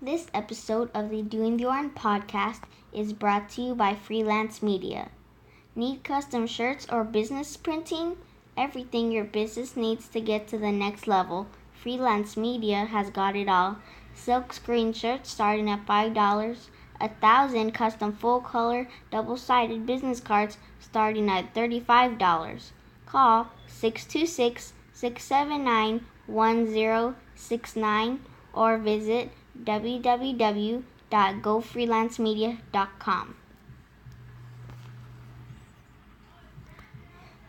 This episode of the Doing the Yarn podcast is brought to you by Freelance Media. Need custom shirts or business printing? Everything your business needs to get to the next level. Freelance Media has got it all. Silk screen shirts starting at $5, 1,000 custom full-color double-sided business cards starting at $35. Call 626-679-1069 or visit www.gofreelancemedia.com.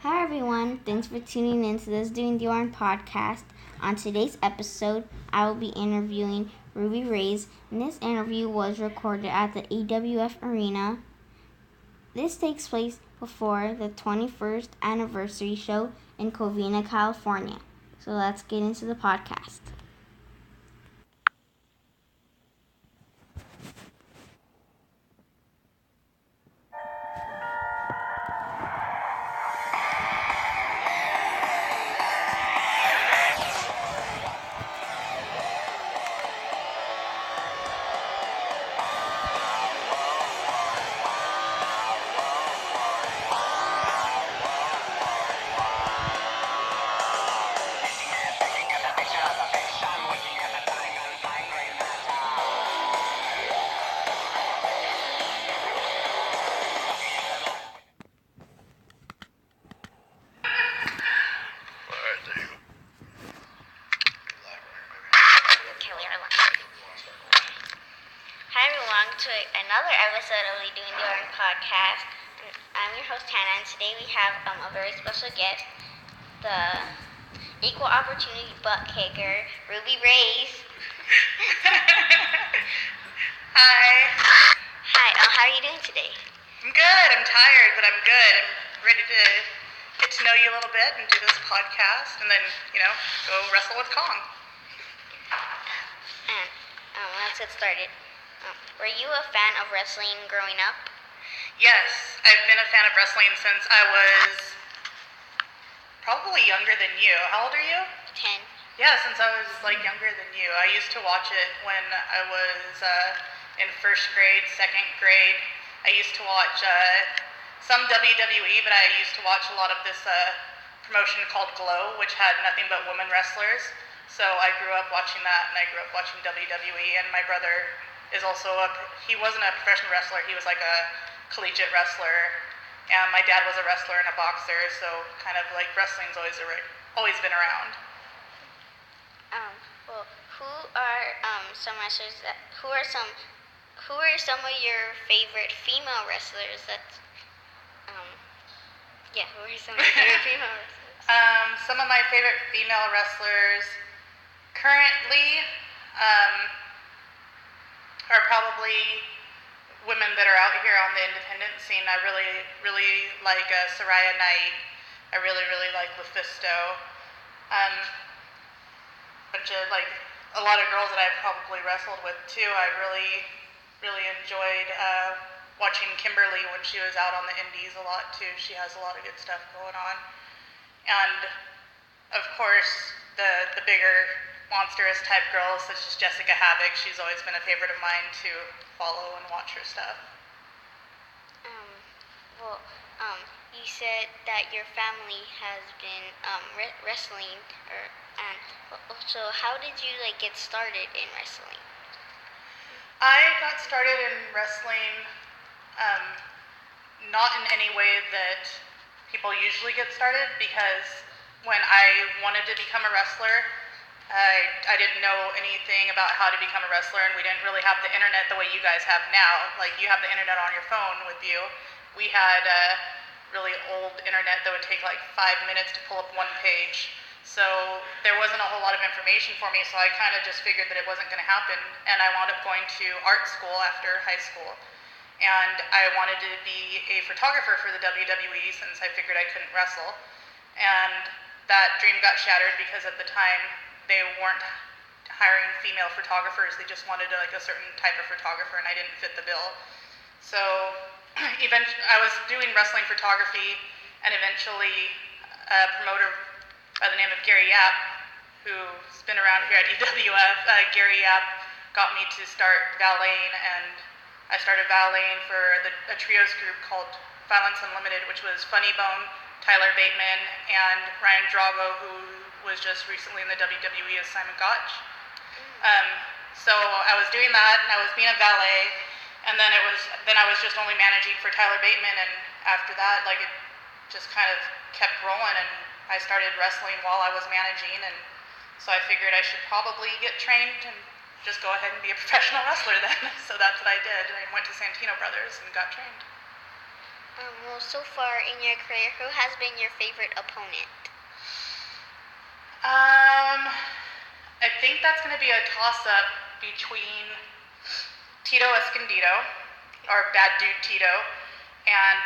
Hi everyone, thanks for tuning in to this Doing the Yarn podcast. On today's episode, I will be interviewing Ruby Raze, and this interview was recorded at the AWF Arena. This takes place before the 21st anniversary show in Covina, California. So let's get into the podcast. Hi everyone, to another episode of the Doing the Yarn podcast. I'm your host Hannah, and today we have a very special guest, the equal opportunity butt kicker, Ruby Raze. Hi. Hi, how are you doing today? I'm good. I'm tired, but I'm good. I'm ready to get to know you a little bit and do this podcast and then, go wrestle with Kong. Let's get started. Were you a fan of wrestling growing up? Yes, I've been a fan of wrestling since I was probably younger than you. How old are you? 10. Yeah, since I was younger than you. I used to watch it when I was in first grade, second grade. I used to watch some WWE, but I used to watch a lot of this promotion called Glow, which had nothing but women wrestlers. So I grew up watching that, and I grew up watching WWE, and my brother is also he wasn't a professional wrestler, he was like a collegiate wrestler, and my dad was a wrestler and a boxer, so kind of like wrestling's always been around. Well, who are some wrestlers who are some of your favorite female wrestlers who are some of your favorite female wrestlers? Some of my favorite female wrestlers currently are probably women that are out here on the independent scene. I really, really like Saraya Knight. I really, really like Lufisto. A lot of girls that I've probably wrestled with too. I really, really enjoyed watching Kimberly when she was out on the indies a lot too. She has a lot of good stuff going on. And of course, the bigger monstrous type girls such as Jessica Havoc. She's always been a favorite of mine to follow and watch her stuff. You said that your family has been wrestling, so how did you get started in wrestling? I got started in wrestling not in any way that people usually get started, because when I wanted to become a wrestler, I didn't know anything about how to become a wrestler, and we didn't really have the internet the way you guys have now. Like, you have the internet on your phone with you. We had really old internet that would take 5 minutes to pull up one page. So there wasn't a whole lot of information for me, so I kind of just figured that it wasn't going to happen, and I wound up going to art school after high school. And I wanted to be a photographer for the WWE since I figured I couldn't wrestle. And that dream got shattered because at the time they weren't hiring female photographers. They just wanted a certain type of photographer, and I didn't fit the bill. So eventually I was doing wrestling photography, and eventually a promoter by the name of Gary Yap, who's been around here at EWF, Gary Yap got me to start valeting, and I started valeting for a trios group called Violence Unlimited, which was Funny Bone, Tyler Bateman, and Ryan Drago, who was just recently in the WWE as Simon Gotch. So I was doing that, and I was being a valet, and then I was just only managing for Tyler Bateman, and after that, like, it just kind of kept rolling, and I started wrestling while I was managing, and so I figured I should probably get trained and just go ahead and be a professional wrestler then. So that's what I did. I went to Santino Brothers and got trained. Well, so far in your career, who has been your favorite opponent? I think that's going to be a toss-up between Tito Escondido, or Bad Dude Tito, and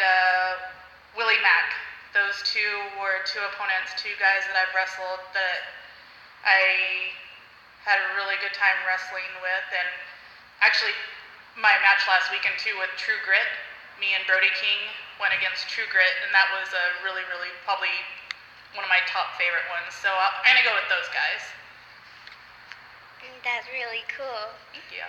Willie Mack. Those two were two opponents, two guys that I've wrestled that I had a really good time wrestling with. And actually, my match last weekend too with True Grit, me and Brody King went against True Grit, and that was a really, really probably one of my top favorite ones. So I'm going to go with those guys. That's really cool. Thank you.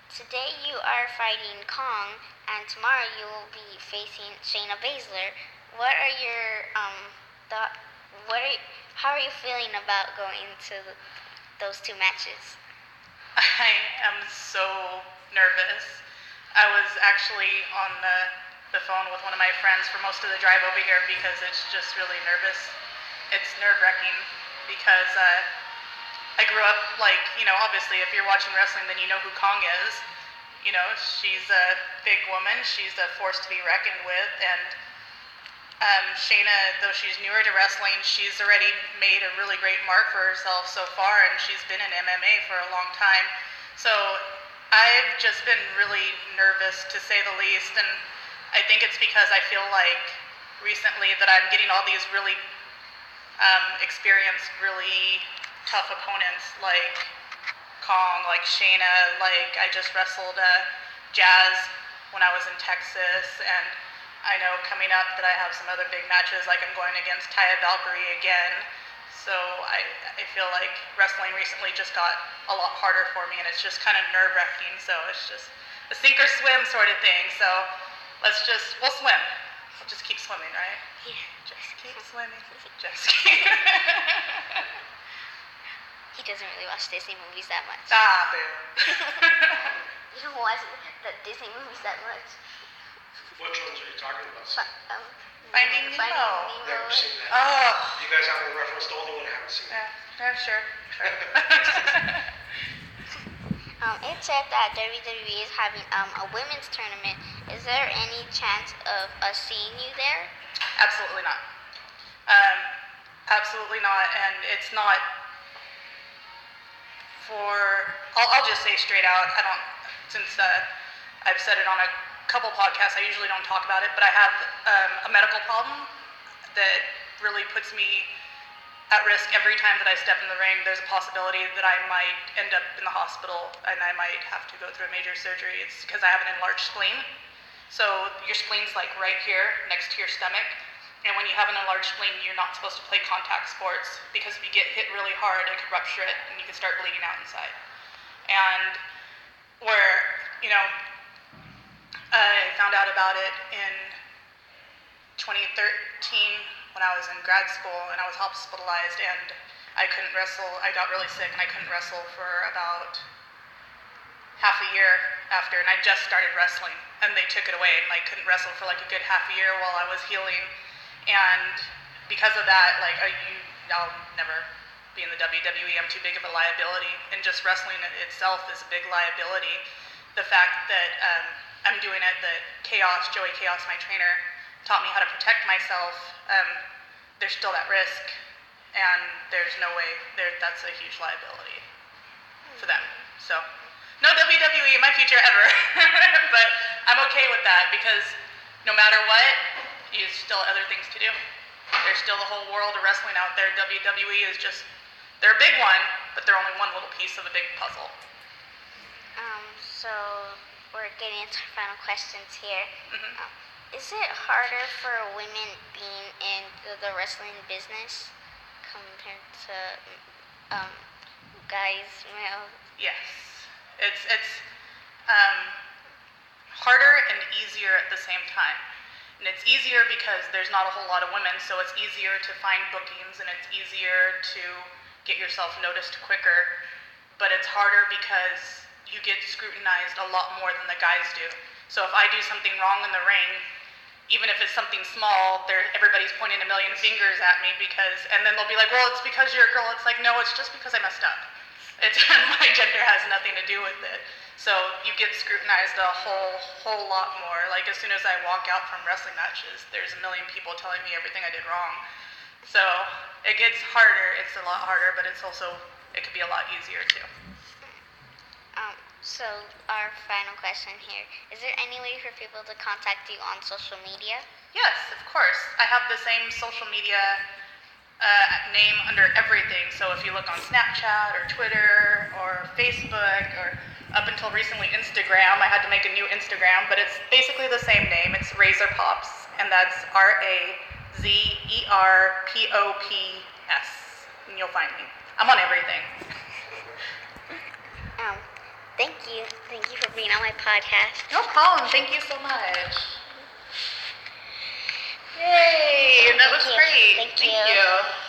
Today you are fighting Kong, and tomorrow you will be facing Shayna Baszler. What are your how are you feeling about going to those two matches? I am so nervous. I was actually on the phone with one of my friends for most of the drive over here because it's just really nervous. It's nerve-wracking because I grew up, like, obviously if you're watching wrestling, then you know who Kong is. She's a big woman. She's a force to be reckoned with. And Shayna, though she's newer to wrestling, she's already made a really great mark for herself so far, and she's been in MMA for a long time. So I've just been really nervous, to say the least, and I think it's because I feel like recently that I'm getting all these really experienced, really tough opponents like Kong, like Shayna, like I just wrestled Jazz when I was in Texas, and I know coming up that I have some other big matches, like I'm going against Taya Valkyrie again. So I feel like wrestling recently just got a lot harder for me, and it's just kind of nerve-wracking. So it's just a sink or swim sort of thing. So we'll swim. We'll just keep swimming, right? Yeah. Just keep swimming. Just keep. He doesn't really watch Disney movies that much. Boo. You don't watch the Disney movies that much. Which ones are you talking about? Finding Nemo. Never seen that. Oh. You guys haven't referenced the only one I haven't seen. Yeah, sure. It said that WWE is having a women's tournament. Is there any chance of us seeing you there? Absolutely not. Absolutely not, and it's not I'll just say straight out, since I've said it on a couple podcasts, I usually don't talk about it, but I have a medical problem that really puts me at risk every time that I step in the ring. There's a possibility that I might end up in the hospital and I might have to go through a major surgery. It's because I have an enlarged spleen. So your spleen's like right here next to your stomach. And when you have an enlarged spleen, you're not supposed to play contact sports because if you get hit really hard, it could rupture it and you can start bleeding out inside. And I found out about it in 2013 when I was in grad school and I was hospitalized and I couldn't wrestle. I got really sick and I couldn't wrestle for about half a year after, and I just started wrestling and they took it away and I couldn't wrestle for like a good half a year while I was healing. And because of that, I'll never be in the WWE. I'm too big of a liability, and just wrestling itself is a big liability. The fact that I'm doing it, that Joey Chaos, my trainer, taught me how to protect myself, there's still that risk, and there's no way, that's a huge liability for them. So, no WWE in my future ever, but I'm okay with that because no matter what, there's still other things to do. There's still the whole world of wrestling out there. WWE is just, they're a big one, but they're only one little piece of a big puzzle. So we're getting into our final questions here. Mm-hmm. Is it harder for women being in the wrestling business compared to guys, male. Yes. It's harder and easier at the same time. And it's easier because there's not a whole lot of women, so it's easier to find bookings and it's easier to get yourself noticed quicker. But it's harder because you get scrutinized a lot more than the guys do. So if I do something wrong in the ring, even if it's something small, everybody's pointing a million fingers at me and then they'll be like, well, it's because you're a girl. It's like, no, it's just because I messed up. My gender has nothing to do with it. So you get scrutinized a whole lot more. Like as soon as I walk out from wrestling matches, there's a million people telling me everything I did wrong. So it gets harder. It's a lot harder, but it could be a lot easier too. So our final question here, is there any way for people to contact you on social media? Yes, of course. I have the same social media name under everything. So if you look on Snapchat or Twitter or Facebook or up until recently Instagram, I had to make a new Instagram, but it's basically the same name. It's Razor Pops, and that's RAZERPOPS, and you'll find me. I'm on everything. Thank you for being on my podcast. No problem. Thank you so much. Yay! That was great. Thank you.